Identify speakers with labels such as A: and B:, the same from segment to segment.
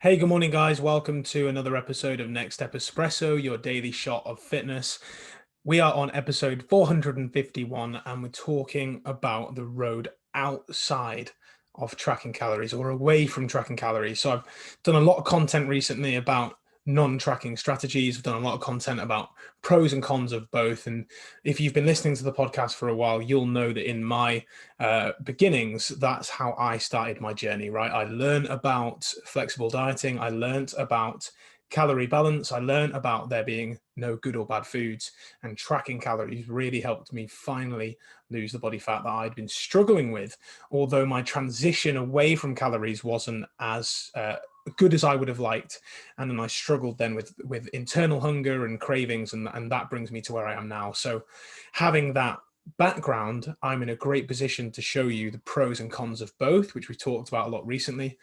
A: Hey, good morning, guys. Welcome to another episode of Next Step Espresso, your daily shot of fitness. We are on episode 451, and we're talking about the road outside of tracking calories or away from tracking calories. So, I've done a lot of content recently about non-tracking strategies. I've done a lot of content about pros and cons of both. And if you've been listening to the podcast for a while, you'll know that in my beginnings, that's how I started my journey, right? I learned about flexible dieting. I learned about calorie balance. I learned about there being no good or bad foods, and tracking calories really helped me finally lose the body fat that I'd been struggling with. Although my transition away from calories wasn't as good as I would have liked, and then I struggled then with internal hunger and cravings, and that brings me to where I am now. So, having that background, I'm in a great position to show you the pros and cons of both, which we talked about a lot recently.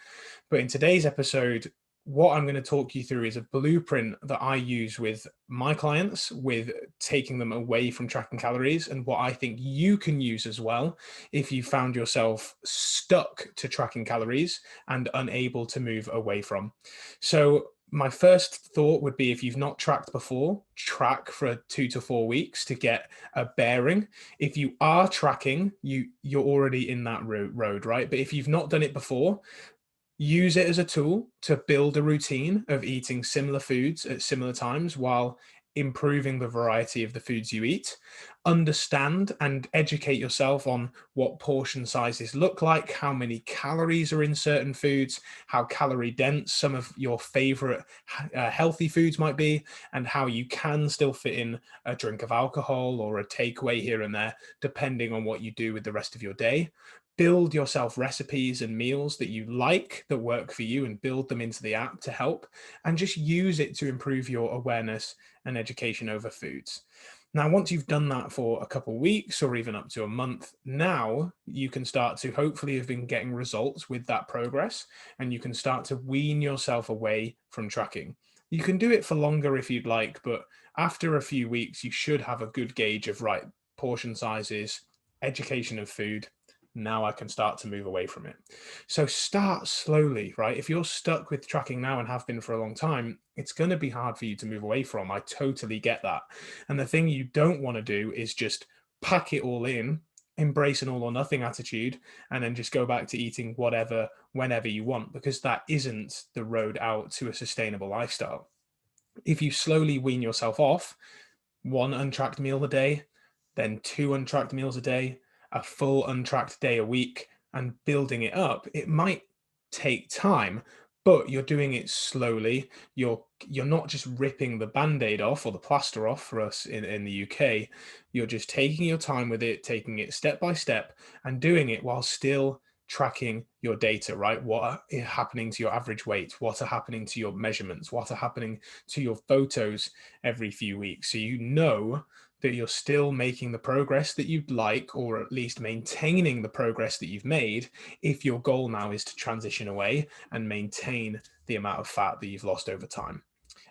A: But in today's episode, what I'm going to talk you through is a blueprint that I use with my clients with taking them away from tracking calories, and what I think you can use as well if you found yourself stuck to tracking calories and unable to move away from. So, my first thought would be, if you've not tracked before, track for 2 to 4 weeks to get a bearing. If you are tracking, you're already in that road, right? But if you've not done it before, use it as a tool to build a routine of eating similar foods at similar times while improving the variety of the foods you eat. Understand and educate yourself on what portion sizes look like, how many calories are in certain foods, how calorie dense some of your favorite healthy foods might be, and how you can still fit in a drink of alcohol or a takeaway here and there, depending on what you do with the rest of your day. Build yourself recipes and meals that you like, that work for you, and build them into the app to help, and just use it to improve your awareness and education over foods. Now, once you've done that for a couple of weeks or even up to a month, now you can start to hopefully have been getting results with that progress, and you can start to wean yourself away from tracking. You can do it for longer if you'd like, but after a few weeks, you should have a good gauge of, right, portion sizes, education of food. Now I can start to move away from it. So start slowly, right? If you're stuck with tracking now and have been for a long time, it's going to be hard for you to move away from. I totally get that. And the thing you don't want to do is just pack it all in, embrace an all or nothing attitude, and then just go back to eating whatever, whenever you want, because that isn't the road out to a sustainable lifestyle. If you slowly wean yourself off, one untracked meal a day, then two untracked meals a day, a full untracked day a week, and building it up, it might take time, but you're doing it slowly. You're not just ripping the band-aid off or the plaster off for us in the UK. You're just taking your time with it, taking it step by step, and doing it while still tracking your data, right? What are happening to your average weight? What are happening to your measurements? What are happening to your photos every few weeks? So you know that you're still making the progress that you'd like, or at least maintaining the progress that you've made, if your goal now is to transition away and maintain the amount of fat that you've lost over time.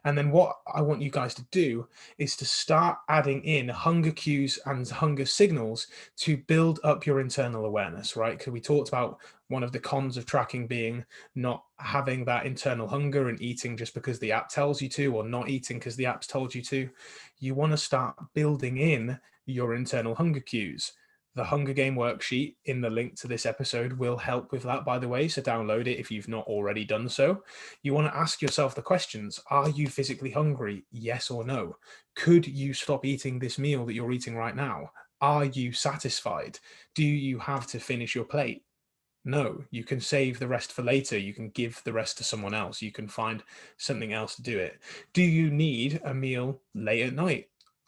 A: And then what I want you guys to do is to start adding in hunger cues and hunger signals to build up your internal awareness, right? Because we talked about one of the cons of tracking being not having that internal hunger and eating just because the app tells you to, or not eating because the app's told you to. You want to start building in your internal hunger cues. The Hunger Game worksheet in the link to this episode will help with that, by the way. So download it if you've not already done so. You want to ask yourself the questions: are you physically hungry? Yes or no? Could you stop eating this meal that you're eating right now? Are you satisfied? Do you have to finish your plate? No, you can save the rest for later. You can give the rest to someone else. You can find something else to do it. Do you need a meal late at night?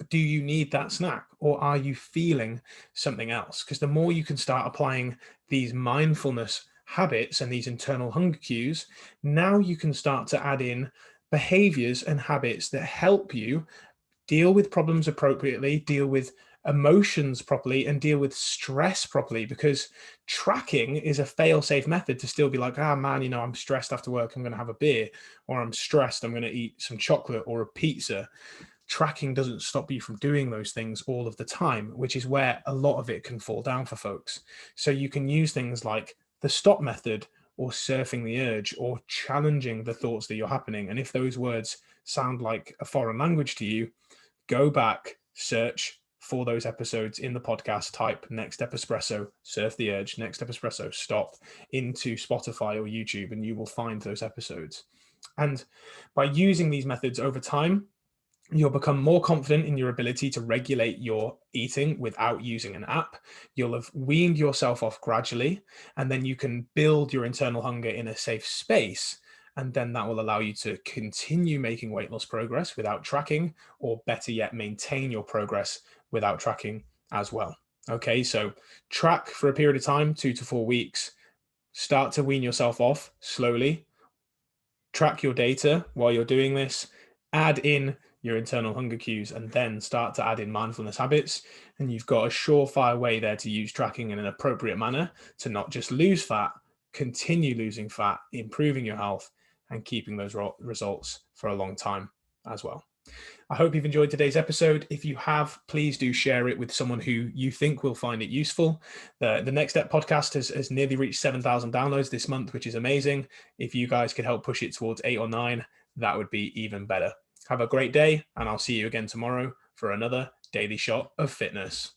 A: Do you need that snack, or are you feeling something else? Because the more you can start applying these mindfulness habits and these internal hunger cues, now you can start to add in behaviors and habits that help you deal with problems appropriately, deal with emotions properly, and deal with stress properly. Because tracking is a fail-safe method to still be like, ah, man, I'm stressed after work, I'm going to have a beer, or I'm stressed, I'm going to eat some chocolate or a pizza. Tracking doesn't stop you from doing those things all of the time, which is where a lot of it can fall down for folks. So you can use things like the stop method, or surfing the urge or challenging the thoughts that you're happening. And if those words sound like a foreign language to you, go back, search for those episodes in the podcast, type Next Step Espresso, surf the urge, Next Step Espresso, stop into Spotify or YouTube, and you will find those episodes. And by using these methods over time, you'll become more confident in your ability to regulate your eating without using an app. You'll have weaned yourself off gradually, and then you can build your internal hunger in a safe space. And then that will allow you to continue making weight loss progress without tracking, or better yet, maintain your progress without tracking as well. Okay, so track for a period of time, 2 to 4 weeks. Start to wean yourself off slowly. Track your data while you're doing this. Add in your internal hunger cues, and then start to add in mindfulness habits. And you've got a surefire way there to use tracking in an appropriate manner to not just lose fat, continue losing fat, improving your health, and keeping those results for a long time as well. I hope you've enjoyed today's episode. If you have, please do share it with someone who you think will find it useful. The Next Step podcast has nearly reached 7,000 downloads this month, which is amazing. If you guys could help push it towards 8 or 9, that would be even better. Have a great day, and I'll see you again tomorrow for another Daily Shot of Fitness.